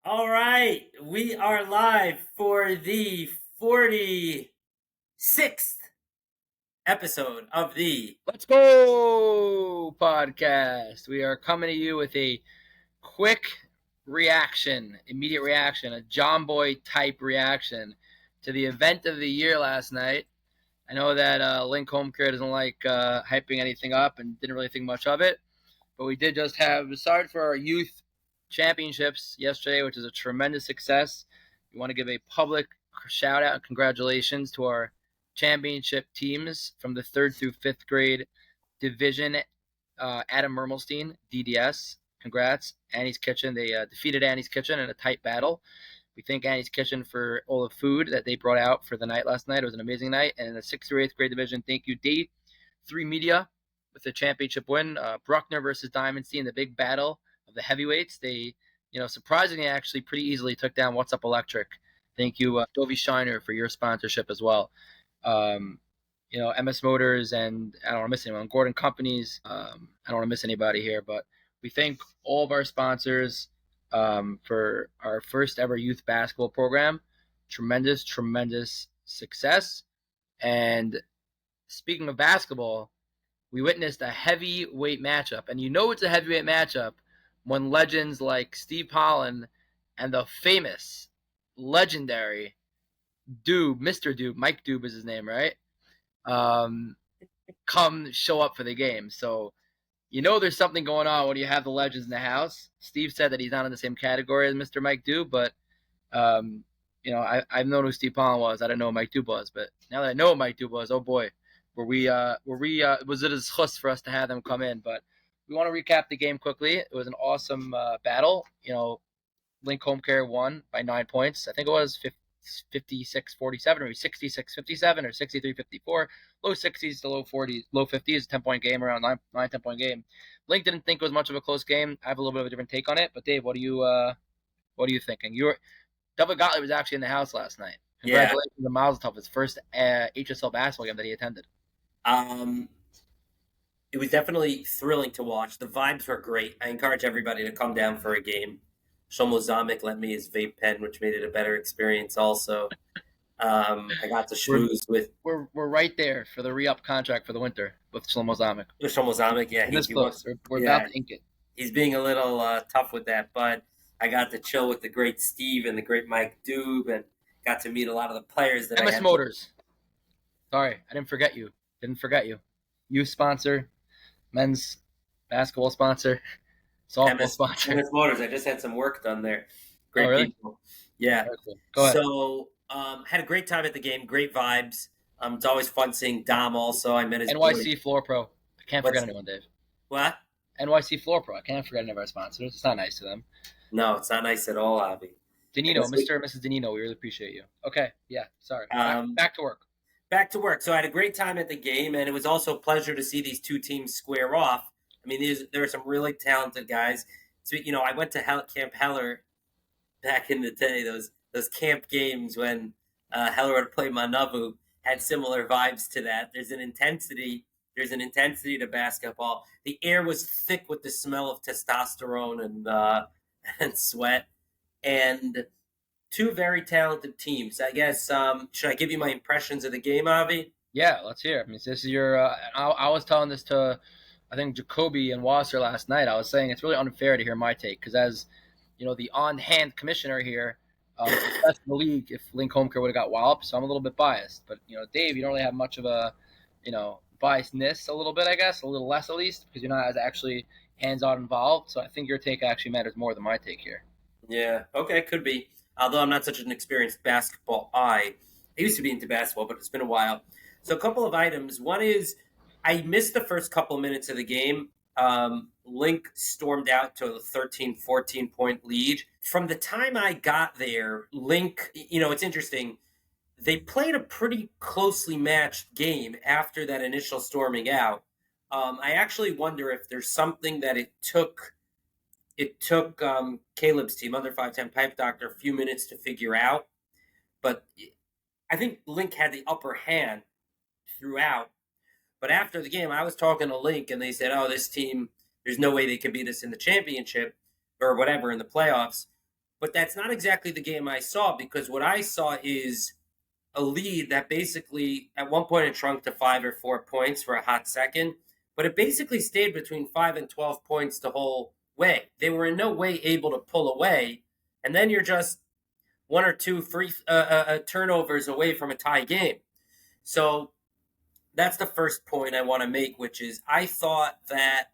All right, we are live for the 46th episode of the Let's Go podcast. We are coming to you with a quick reaction, immediate reaction, a John Boy type reaction to the event of the year last night. I know that Link Homecare doesn't like hyping anything up and didn't really think much of it, but we did just have, started for our youth championships yesterday, which is a tremendous success. We want to give a public shout out and congratulations to our championship teams from the 3rd through 5th grade division. Adam Mermelstein, DDS, congrats. Annie's Kitchen, they defeated Annie's Kitchen in a tight battle. We thank Annie's Kitchen for all the food that they brought out for the night last night. It was an amazing night. And in the 6th through 8th grade division, thank you, D3 Media, with the championship win. Bruckner versus Diamondstein, the big battle of the heavyweights. They, surprisingly, actually pretty easily took down What's Up Electric. Thank you, Dovey Shiner, for your sponsorship as well. MS Motors, and I don't want to miss anyone. Gordon Companies. I don't want to miss anybody here, but we thank all of our sponsors for our first ever youth basketball program. Tremendous success. And speaking of basketball, we witnessed a heavyweight matchup. And it's a heavyweight matchup when legends like Steve Holland and the famous, legendary Mr. Doob, Mike Doob is his name, right? Come show up for the game. So, there's something going on when you have the legends in the house. Steve said that he's not in the same category as Mr. Mike Doob, but, I've known who Steve Holland was. I didn't know who Mike Doob was, but now that I know who Mike Doob was, oh boy, was it a chus for us to have them come in? But we want to recap the game quickly. It was an awesome battle. Link Homecare won by 9 points. I think it was 56-47 or 66-57 or 63-54. Low 60s to low 40s, low 50s, 10-point game, around 10-point game. Link didn't think it was much of a close game. I have a little bit of a different take on it. But Dave, what are you thinking? David Gottlieb was actually in the house last night. Congratulations to Mazel Tov, his first HSL basketball game that he attended. It was definitely thrilling to watch. The vibes were great. I encourage everybody to come down for a game. Shlomo Zamek lent me his vape pen, which made it a better experience also. I got to schmooze with... We're right there for the re-up contract for the winter with Shlomo Zamek. With Shlomo Zamek, yeah. We're about to ink it. He's being a little tough with that, but I got to chill with the great Steve and the great Mike Doob, and got to meet a lot of the players that MS Motors. Sorry, I didn't forget you. Youth sponsor, men's basketball sponsor, softball sponsor. MS Motors. I just had some work done there. Great people. Yeah. Cool. Go ahead. So had a great time at the game. Great vibes. It's always fun seeing Dom also. I met his NYC boy. Floor Pro. I can't forget anyone, Dave. What? NYC Floor Pro. I can't forget any of our sponsors. It's not nice to them. No, it's not nice at all, Avi. Danino, Mr. and Mrs. Danino, we really appreciate you. Okay, yeah, sorry. Back to work. Back to work. So I had a great time at the game, and it was also a pleasure to see these two teams square off. I mean, there are some really talented guys. So, I went to Camp Heller back in the day, those camp games when Heller would play Manavu, had similar vibes to that. There's an intensity to basketball. The air was thick with the smell of testosterone and sweat. And two very talented teams. I guess, should I give you my impressions of the game, Avi? Yeah, let's hear it. I mean, this is your I was telling this to, I think, Jacoby and Wasser last night. I was saying it's really unfair to hear my take because as, the on-hand commissioner here, that's the league if Link Homecare would have got walloped, so I'm a little bit biased. But, Dave, you don't really have much of a, biasness a little bit, I guess, a little less at least, because you're not as actually hands-on involved. So I think your take actually matters more than my take here. Yeah, okay, could be. Although I'm not such an experienced basketball eye. I used to be into basketball, but it's been a while. So a couple of items. One is I missed the first couple of minutes of the game. Link stormed out to a 13, 14-point lead. From the time I got there, Link, it's interesting. They played a pretty closely matched game after that initial storming out. I actually wonder if there's something that it took Caleb's team, Under 5'10", Pipe Doctor, a few minutes to figure out. But I think Link had the upper hand throughout. But after the game, I was talking to Link, and they said, oh, this team, there's no way they can beat us in the championship or whatever in the playoffs. But that's not exactly the game I saw, because what I saw is a lead that basically at one point it shrunk to 5 or 4 points for a hot second, but it basically stayed between 5 and 12 points the whole way. They were in no way able to pull away, and then you're just one or two free turnovers away from a tie game. So that's the first point I want to make, which is I thought that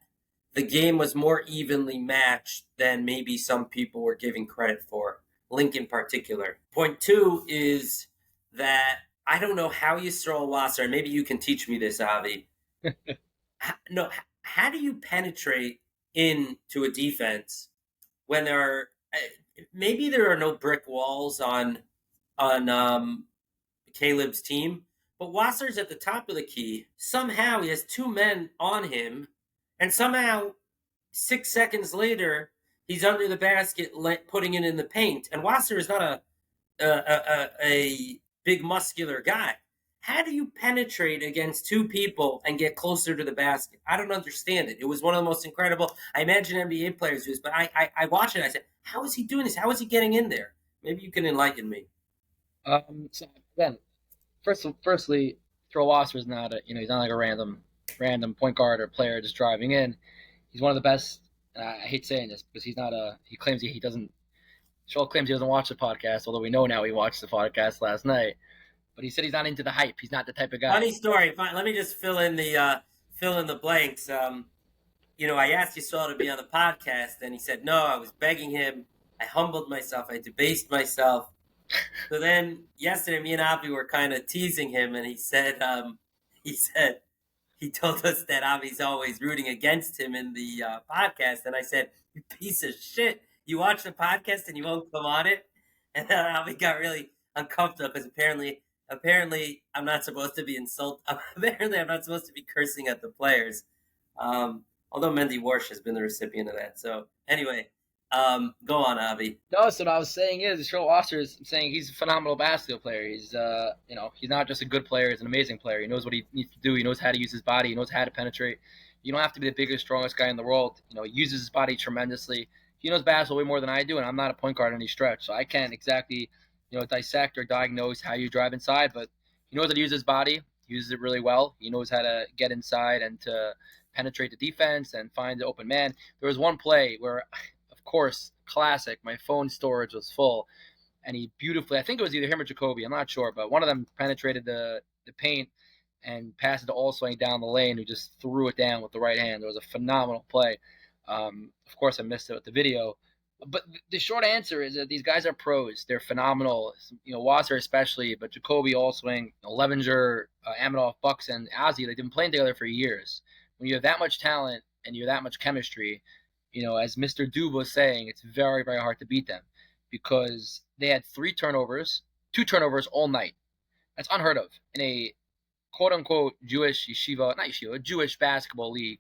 the game was more evenly matched than maybe some people were giving credit for. Link in particular. Point two is that I don't know how you throw a Wasser, and maybe you can teach me this, Avi. No, how do you penetrate into a defense when there are maybe there are no brick walls on Caleb's team, but Wasser's at the top of the key. Somehow he has two men on him, and somehow 6 seconds later he's under the basket, putting it in the paint. And Wasser is not a big muscular guy. How do you penetrate against two people and get closer to the basket? I don't understand it. It was one of the most incredible. I imagine NBA players do this, but I watched it. And I said, how is he doing this? How is he getting in there? Maybe you can enlighten me. So again, firstly, Wasser is not he's not like a random point guard or player just driving in. He's one of the best. I hate saying this because he's not a. He claims he doesn't. Joel claims he doesn't watch the podcast, although we know now he watched the podcast last night. But he said he's not into the hype. He's not the type of guy. Funny story. Let me just fill in the blanks. I asked Yisrael to be on the podcast, and he said no. I was begging him. I humbled myself. I debased myself. So then yesterday, me and Avi were kind of teasing him, and he said he told us that Avi's always rooting against him in the podcast, and I said, "You piece of shit! You watch the podcast and you won't come on it." And then Avi got really uncomfortable because apparently I'm not supposed to be apparently I'm not supposed to be cursing at the players. Although Mendy Warsh has been the recipient of that. So anyway, go on, Avi. No, so what I was saying is, Joel Wasser is saying he's a phenomenal basketball player. He's, he's not just a good player; he's an amazing player. He knows what he needs to do. He knows how to use his body. He knows how to penetrate. You don't have to be the biggest, strongest guy in the world. He uses his body tremendously. He knows basketball way more than I do, and I'm not a point guard in any stretch, so I can't exactly, dissect or diagnose how you drive inside. But he knows how to use his body. He uses it really well. He knows how to get inside and to penetrate the defense and find the open man. There was one play where, of course, classic, my phone storage was full, and he beautifully, I think it was either him or Jacoby, I'm not sure, but one of them penetrated the paint and passed it to Allswing down the lane, who just threw it down with the right hand. It was a phenomenal play. Of course, I missed it with the video. But the short answer is that these guys are pros. They're phenomenal. Wasser especially, but Jacoby, Allswing, Levinger, Aminoff, Bucks, and Ozzy, they've been playing together for years. When you have that much talent and you have that much chemistry, as Mr. Doob was saying, it's very, very hard to beat them because they had 2 turnovers all night. That's unheard of in a quote-unquote Jewish Jewish basketball league.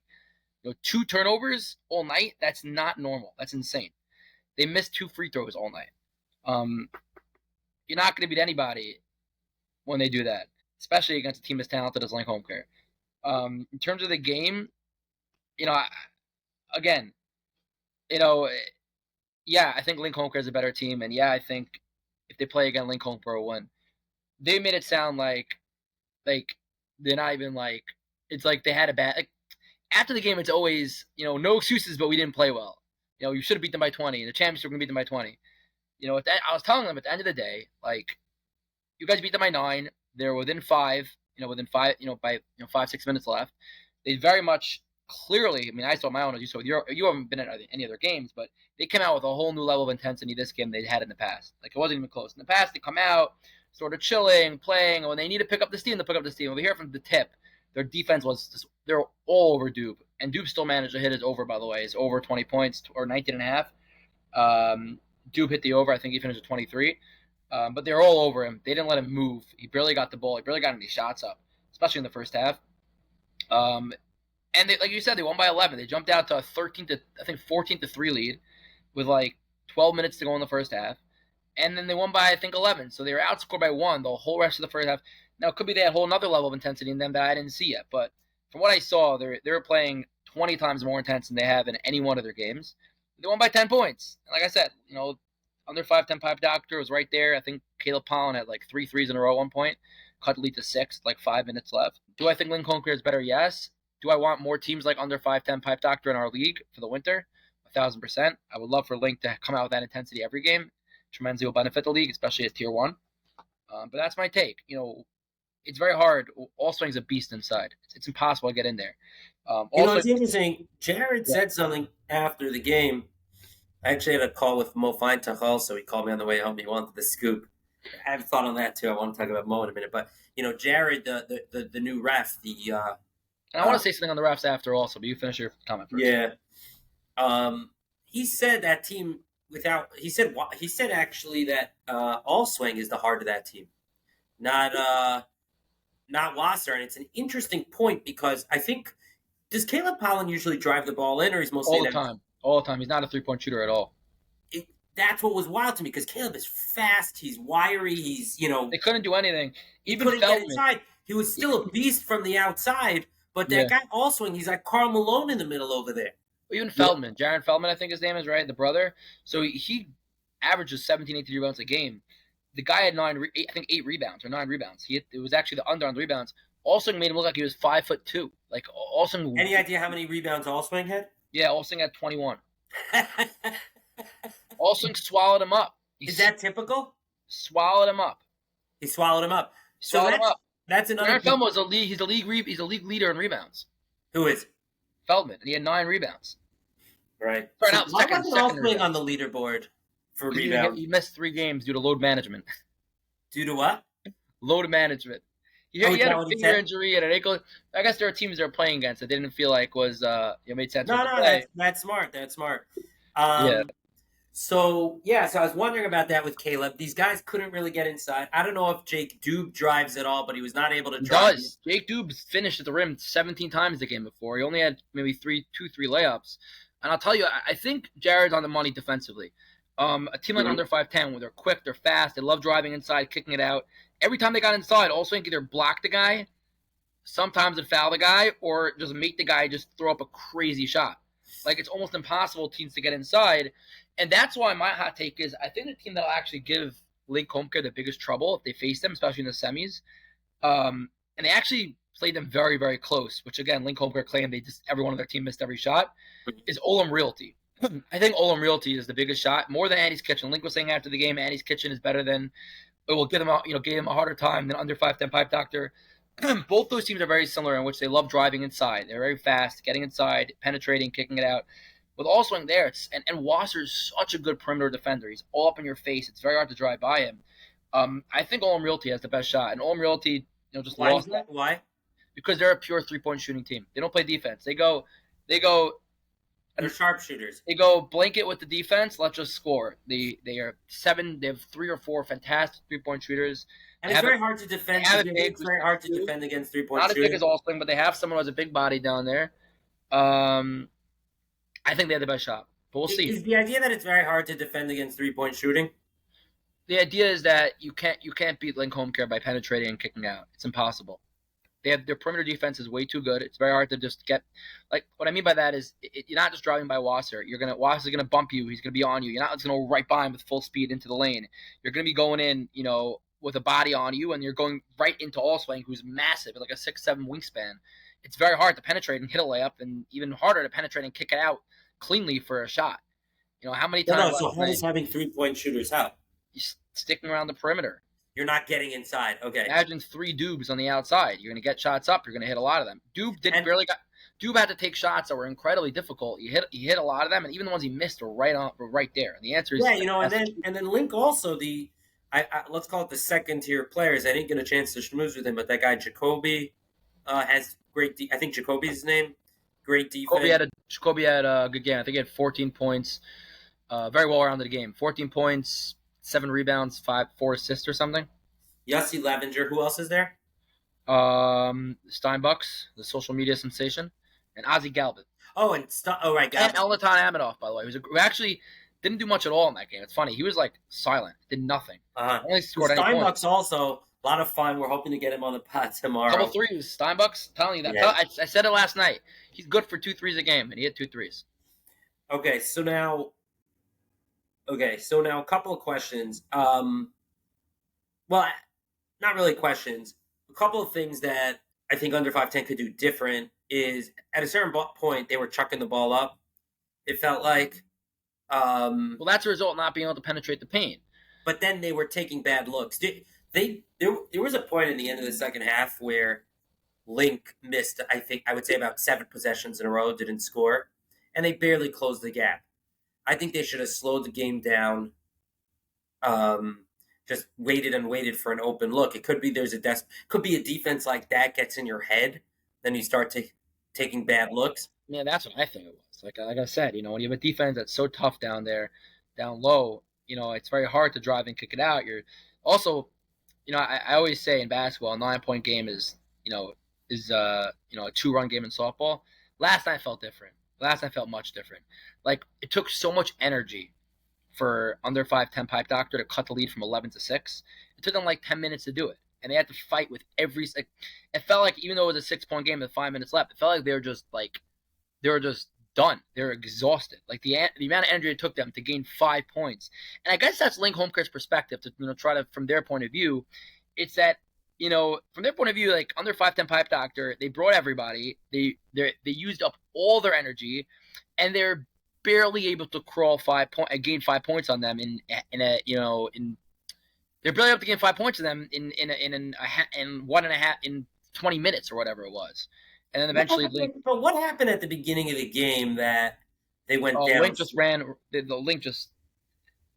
2 turnovers all night, that's not normal. That's insane. They missed 2 free throws all night. You're not going to beat anybody when they do that, especially against a team as talented as Link Homecare. In terms of the game, again, I think Link Homecare is a better team, and I think if they play again, Link Homecare will win. They made it sound like they're not even it's like they had a bad. After the game, it's always no excuses, but we didn't play well. You should have beat them by 20. In the championship, we're gonna beat them by 20. I was telling them at the end of the day, you guys beat them by 9. They're within 5. By 5-6 minutes left. They very much clearly. I saw my own as you saw. You haven't been at any other games, but they came out with a whole new level of intensity this game they had in the past. It wasn't even close. In the past, they come out sort of chilling, playing, and when they need to pick up the steam, they pick up the steam. Over here from the tip, their defense was they're all over Doob, and Doob still managed to hit his over. By the way, his over 20 points or 19 and a half. Doob hit the over. I think he finished at 23. But they're all over him. They didn't let him move. He barely got the ball. He barely got any shots up, especially in the first half. And they, like you said, they won by 11. They jumped out to a 14-3 lead with 12 minutes to go in the first half. And then they won by, 11. So they were outscored by 1 the whole rest of the first half. Now, it could be they had a whole other level of intensity in them that I didn't see yet. But from what I saw, they were playing 20 times more intense than they have in any one of their games. They won by 10 points. And like I said, under 5'10" pipe doctor was right there. I think Caleb Pollen had like 3 threes in a row at one point, cut the lead to 6, like 5 minutes left. Do I think Lincoln Homecare is better? Yes. Do I want more teams like under 5'10" pipe doctor in our league for the winter? 1,000%. I would love for Link to come out with that intensity every game. Tremendously will benefit the league, especially at tier 1. But that's my take. It's very hard. Allswing's a beast inside. It's impossible to get in there. It's interesting. Jared said something after the game. I actually had a call with Mo Feintuch also. He called me on the way home. He wanted the scoop. I have thought on that too. I want to talk about Mo in a minute. But, Jared, the new ref, and I want to say something on the refs after also, but you finish your comment first. Yeah. He said that team he said actually that Allswing is the heart of that team, not Wasser. And it's an interesting point because I think, does Caleb Pollen usually drive the ball in, or he's mostly all the time? All the time. He's not a 3-point shooter at all. That's what was wild to me because Caleb is fast. He's wiry. He's They couldn't do anything. Even couldn't get inside. He was still a beast from the outside. But that guy Allswing, he's like Karl Malone in the middle over there. Even Feldman, Jaron Feldman, I think his name is, right? The brother. So he averages 17, 18 rebounds a game. The guy had 8 rebounds or 9 rebounds. It was actually the under on the rebounds. Allswing made him look like he was 5'2". Like Allswing. Any idea how many rebounds Allswing had? Yeah, Allswing had 21. Allswing swallowed him up. Is that typical? Swallowed him up. He swallowed him up. Swallowed him up. That's another. Jaron Feldman was he's a league leader in rebounds. Who is? Feldman, and he had 9 rebounds. Right. Why wasn't Allswing on the leaderboard for rebounds? He missed 3 games due to load management. Due to what? Load management. He had a finger injury and an ankle. I guess there are teams that are playing against that didn't feel like was made sense. No, that's smart. That's smart. So I was wondering about that with Caleb. These guys couldn't really get inside. I don't know if Jake Dube drives at all, but he was not able to drive. Jake Dube finished at the rim 17 times the game before. He only had maybe 3 layups. And I'll tell you, I think Jared's on the money defensively. A team like under 5'10", where they're quick, they're fast, they love driving inside, kicking it out. Every time they got inside, also either block the guy, sometimes it foul the guy, or just make the guy just throw up a crazy shot. Like, it's almost impossible teams to get inside. And that's why my hot take is I think the team that will actually give Lake Homecare the biggest trouble if they face them, especially in the semis, and they actually played them very, very close, which, again, Link Homecare claimed every one of their team missed every shot, is Olam Realty. I think Olam Realty is the biggest shot, more than Andy's Kitchen. Link was saying after the game, Andy's Kitchen is better than – it will give him a harder time than under 5'10" Pipe Doctor. Both those teams are very similar in which they love driving inside. They're very fast, getting inside, penetrating, kicking it out. With Allswing there, and Wasser's such a good perimeter defender. He's all up in your face. It's very hard to drive by him. I think Olam Realty has the best shot. And Olam Realty, just lost that. Why? Because they're a pure 3-point shooting team. They don't play defense. They go. They're sharpshooters. They go blanket with the defense. Let's just score. They are 7. They have 3 or 4 fantastic 3-point shooters. And it's very hard to defend. It's very hard to defend against 3-point shooting. Not as big as Allswing, but they have someone who has a big body down there. I think they have the best shot, but we'll see. Is the idea that it's very hard to defend against 3-point shooting? The idea is that you can't beat Link Homecare by penetrating and kicking out. It's impossible. Their perimeter defense is way too good. It's very hard to just get what I mean by that is you're not just driving by Wasser. Wasser's gonna bump you. He's gonna be on you. You're not just gonna go right by him with full speed into the lane. You're gonna be going in, with a body on you, and you're going right into Allswing, who's massive, like a 6'7" wingspan. It's very hard to penetrate and hit a layup, and even harder to penetrate and kick it out cleanly for a shot. How many times? So how does having 3-point shooters help? You're sticking around the perimeter. You're not getting inside. Okay. Imagine 3 Dubes on the outside. You're going to get shots up. You're going to hit a lot of them. Dube had to take shots that were incredibly difficult. He hit a lot of them, and even the ones he missed were right there. And the answer is and then Link also let's call it the second tier players. I didn't get a chance to schmooze with him, but that guy Jacoby has great. I think Jacoby's his name. Great defense. Jacoby had a good game. I think he had 14 points. Very well-rounded game. 14 points, 7 rebounds, 4 assists or something. Yossi Lavenger. Who else is there? Steinbucks, the social media sensation, and Ozzy Galvin. Oh, and Galvin. And Elnatan Amadoff, by the way, who actually didn't do much at all in that game. It's funny. He was silent. Did nothing. Only scored Steinbucks also. A lot of fun. We're hoping to get him on the pod tomorrow. Couple threes. Steinbucks, telling you that. Yeah. I said it last night. He's good for 2 threes a game, and he hit 2 threes. Okay, so now Okay, so now a couple of questions. Well, not really questions. A couple of things that I think under 5'10" could do different is at a certain point they were chucking the ball up. It felt like, Well, that's a result of not being able to penetrate the paint. but then they were taking bad looks. There was a point in the end of the second half where Link missed, I think I would say about 7 possessions in a row, didn't score, and they barely closed the gap. I think they should have slowed the game down. Um, just waited and waited for an open look. It could be could be a defense like that gets in your head, then you start taking bad looks. Yeah, that's what I think it was. Like I said, when you have a defense that's so tough down there, down low, it's very hard to drive and kick it out. You're also, I always say in basketball, a 9 point game is a 2 run game in softball. Last night felt different. Last night felt much different. Like it took so much energy for under 5'10" Pipe Doctor to cut the lead from 11-6. It took them like 10 minutes to do it, and they had to fight with every. Like, it felt like even though it was a 6 point game with 5 minutes left, it felt like they were just done. They were exhausted. Like the amount of energy it took them to gain 5 points, and I guess that's Link Homecare's perspective to try to from their point of view. It's that from their point of view, like under 5'10" Pipe Doctor, they brought everybody. They used up all their energy, and they're barely able to crawl gain 5 points on them in they're barely able to gain 5 points on them in 20 minutes or whatever it was, and then eventually Link. But what happened at the beginning of the game that they went down? Link just ran. The Link just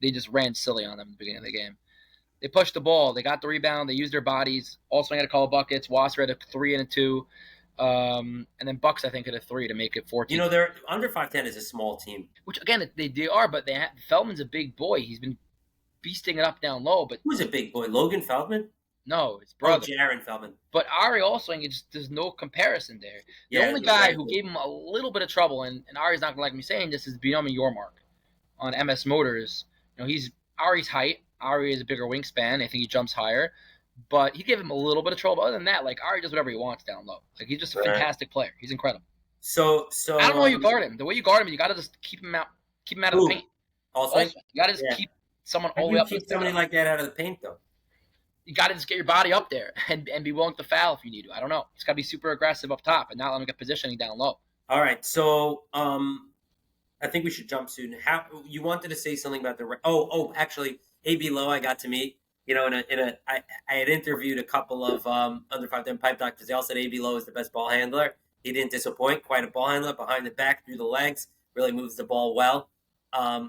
they just ran silly on them at the beginning of the game. They pushed the ball. They got the rebound. They used their bodies. Also, had a couple buckets. Wasser had a 3 and a 2. And then Bucks, I think, hit a 3 to make it 14. They're under 5'10" is a small team. Which, again, they are, but Feldman's a big boy. He's been beasting it up down low. But Who's a big boy? Logan Feldman? No, it's brother. Jaron Feldman. But Ari also, there's no comparison there. The only guy who gave him a little bit of trouble, and Ari's not going to like me saying this, is Binomi Yormark on MS Motors. He's Ari's height. Ari is a bigger wingspan. I think he jumps higher. But he gave him a little bit of trouble. Other than that, like Ari does whatever he wants down low. Like he's just a fantastic player. He's incredible. So I don't know how you guard him. The way you guard him, you got to just keep him out of the paint. Also, you got to just keep someone all the way up. Keep somebody like that out of the paint, though. You got to just get your body up there and be willing to foul if you need to. I don't know. It's got to be super aggressive up top and not let him get positioning down low. All right. So I think we should jump soon. How you wanted to say something about the actually AB Lowe I got to meet. I had interviewed a couple of under 5'10" Pipe Doctors. They all said AB Lowe is the best ball handler. He didn't disappoint. Quite a ball handler, behind the back, through the legs. Really moves the ball well.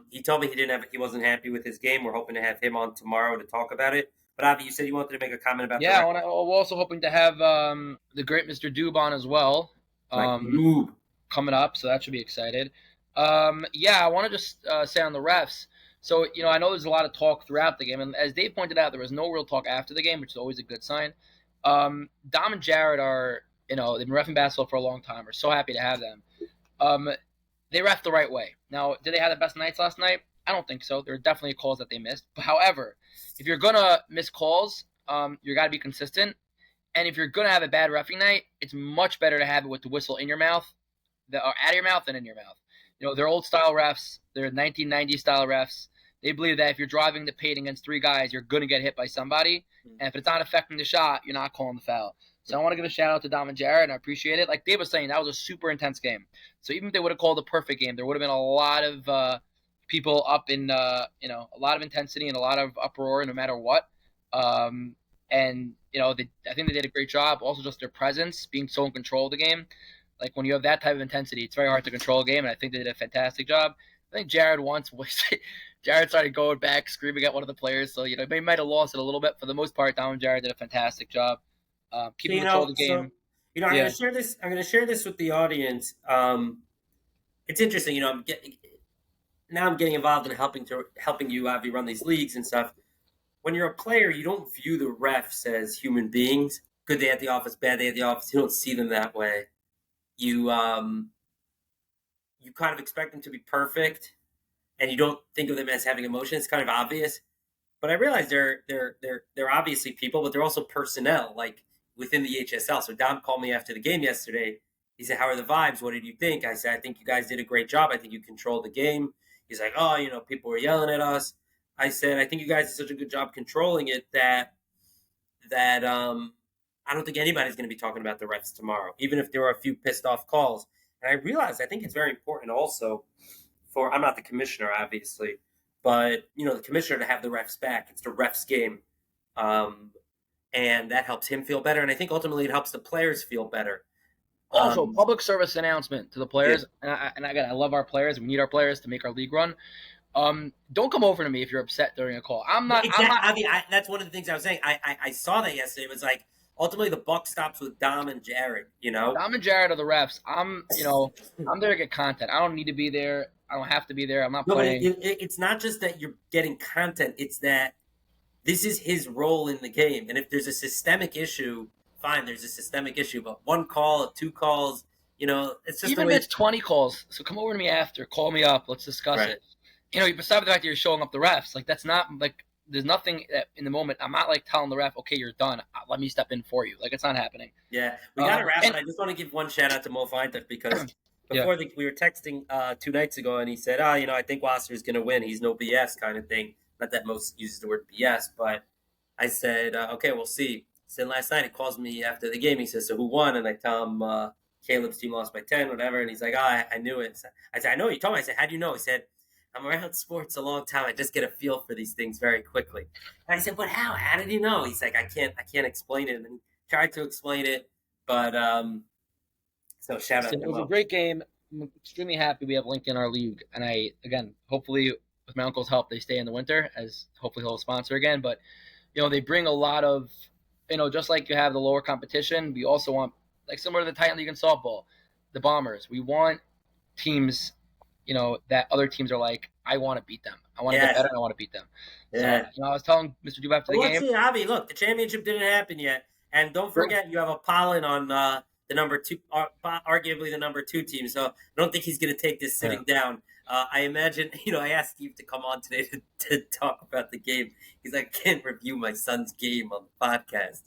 He told me he wasn't happy with his game. We're hoping to have him on tomorrow to talk about it. But Avi, you said you wanted to make a comment about. Yeah, we're also hoping to have the great Mr. Doob on as well. Coming up, so that should be excited. I want to just say on the refs. So, I know there's a lot of talk throughout the game. And as Dave pointed out, there was no real talk after the game, which is always a good sign. Dom and Jared are, they've been reffing basketball for a long time. We're so happy to have them. They ref the right way. Now, did they have the best nights last night? I don't think so. There are definitely calls that they missed. But however, if you're going to miss calls, you got to be consistent. And if you're going to have a bad reffing night, it's much better to have it with the whistle in your mouth, or out of your mouth than in your mouth. They're old style refs. They're 1990s style refs. They believe that if you're driving the paint against 3 guys, you're going to get hit by somebody. And if it's not affecting the shot, you're not calling the foul. So I want to give a shout out to Dom and Jared, and I appreciate it. Like Dave was saying, that was a super intense game. So even if they would have called a perfect game, there would have been a lot of people up in, a lot of intensity and a lot of uproar no matter what. I think they did a great job. Also, just their presence, being so in control of the game. Like when you have that type of intensity, it's very hard to control a game, and I think they did a fantastic job. I think Jared started going back, screaming at one of the players. So they might have lost it a little bit. For the most part, Dom and Jared did a fantastic job keeping control of the game. So, I'm going to share this. I'm going to share this with the audience. It's interesting. I'm getting involved in helping you, Avi, run these leagues and stuff. When you're a player, you don't view the refs as human beings. Good day at the office, bad day at the office. You don't see them that way. You kind of expect them to be perfect, and you don't think of them as having emotions. It's kind of obvious, but I realize they're obviously people, but they're also personnel, like within the HSL. So Dom called me after the game yesterday. He said, "How are the vibes? What did you think?" I said, "I think you guys did a great job. I think you controlled the game. He's like, oh, people were yelling at us. I said, I think you guys did such a good job controlling it that I don't think anybody's going to be talking about the refs tomorrow, even if there are a few pissed off calls. And I realized I think it's very important also for I'm not the commissioner, obviously, but the commissioner to have the refs back. It's the refs game, um, and that helps him feel better. And I think ultimately it helps the players feel better. Also, public service announcement to the Yeah. players, and again, I love our players. We need our players to make our league run. Don't come over to me if you're upset during a call. I'm not. I'm Exactly. not. I mean, that's one of the things I was saying. I saw that yesterday. It was like ultimately the buck stops with Dom and Jared. Dom and Jared are the refs. I'm there to get content. I don't need to be there. I don't have to be there. I'm not No, but playing. it's not just that you're getting content. It's that this is his role in the game. And if there's a systemic issue, fine, there's a systemic issue. But one call, two calls, it's just the Even if way. it's 20 calls, so come over to me after. Call me up. Let's discuss Right. it. Besides the fact that you're showing up the refs, like that's not like there's nothing that in the moment. I'm not like telling the ref, okay, you're done. Let me step in for you. Like it's not happening. Yeah, we got to wrap. And But I just want to give one shout out to Mo Feintuch because yeah, we were texting 2 nights ago, and he said, "Oh, I think Wasser's going to win. He's no BS kind of thing." Not that most uses the word BS, but I said, "Okay, we'll see." He said last night he calls me after the game. He says, "So who won?" And I tell him Caleb's team lost by 10, whatever. And he's like, "Oh, I knew it." I said, "I know you told me." I said, "How do you know?" He said, "I'm around sports a long time. I just get a feel for these things very quickly." And I said, "But how? How did you know?" He's like, I can't explain it." And he tried to explain it, but so shout out listen, to it was a Mo. great game. I'm extremely happy we have Link in our league, and hopefully with my uncle's help, they stay in the winter as hopefully he'll sponsor again. But they bring a lot of, just like you have the lower competition, we also want, like similar to the Titan League in softball, the Bombers. We want teams, that other teams are like, I want to beat them. I want to get Yes, better. I want to beat them. So, yeah. I was telling Mr. Dube after the Well, let's game, see, Avi. Look, the championship didn't happen yet, and don't forget you have a pollen on the number two, arguably the number two team. So I don't think he's going to take this yeah. sitting down. I imagine, I asked Steve to come on today to talk about the game. He's like, I can't review my son's game on the podcast.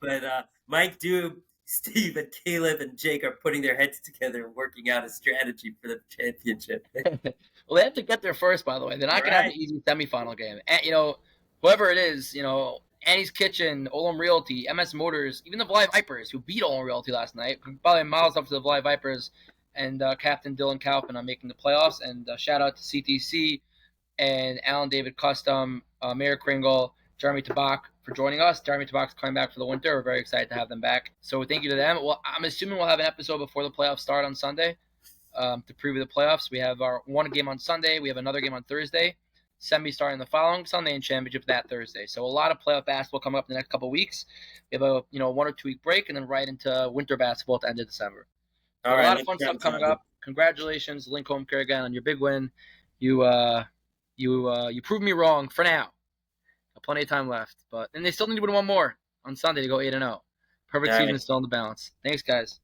But Mike Dube, Steve, and Caleb and Jake are putting their heads together and working out a strategy for the championship. Well, they have to get there first, by the way. They're not going to have Right? an easy semifinal game. And, whoever it is, Annie's Kitchen, Olam Realty, MS Motors, even the Blythe Vipers, who beat Olam Realty last night, probably miles up to the Blythe Vipers, and Captain Dylan Kaufman on making the playoffs. And shout out to CTC and Alan David Custom, Mayor Kringle, Jeremy Tabak for joining us. Jeremy Tabak's coming back for the winter. We're very excited to have them back. So thank you to them. Well, I'm assuming we'll have an episode before the playoffs start on Sunday. To preview the playoffs. We have our one game on Sunday. We have another game on Thursday. Semi starting the following Sunday and championship that Thursday. So a lot of playoff basketball coming up in the next couple of weeks. We have a 1 or 2 week break and then right into winter basketball at the end of December. So All a right. lot of Let's fun stuff jump coming on it. up. Congratulations, Link Homecare again on your big win. You you proved me wrong for now. Plenty of time left, and they still need to win one more on Sunday to go 8-0. Perfect All season right. is still in the balance. Thanks, guys.